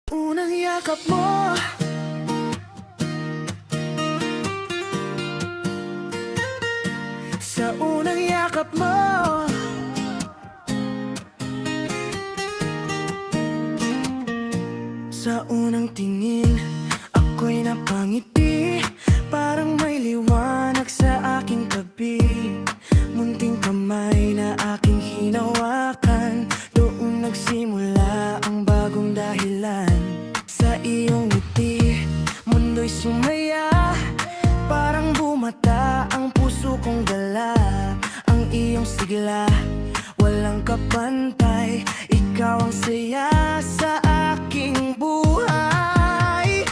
Unang yakap mo, sa unang yakap mo, sa unang tingin, ako'y napangiti. Parang may liwanag sa aking tabi. Munting kamay na aking hinawakan, doon nagsimula ang bagong dahilan. Sa iyong ngiti, mundo'y sumaya. Parang bumata ang puso kong dala. Ang iyong sigla, walang kapantay. Ikaw ang saya sa aking buhay.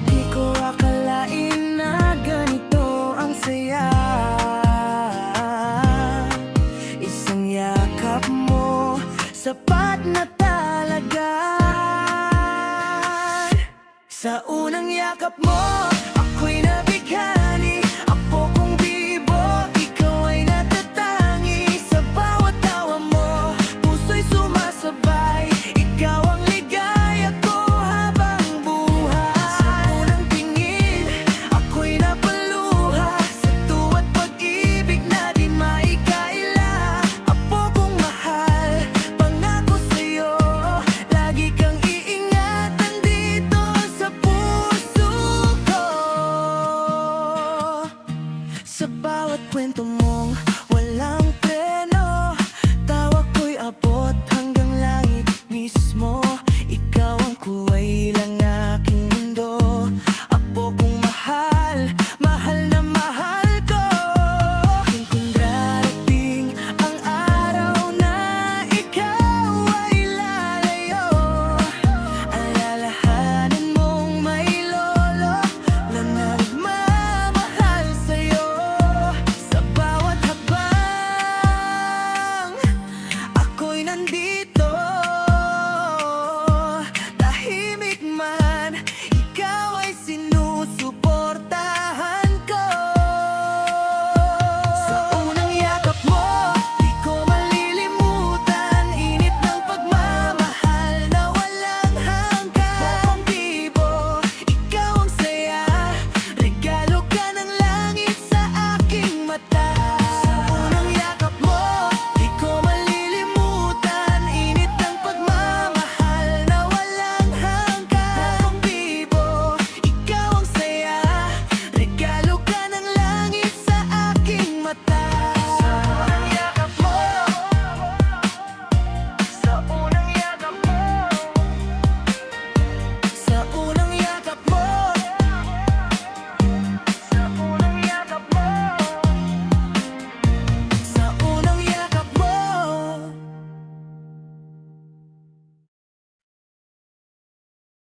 Di ko akalain na ganito ang saya. Isang yakap mo, sapat na talaga. Sa unang yakap mo, ako'y nabigyan.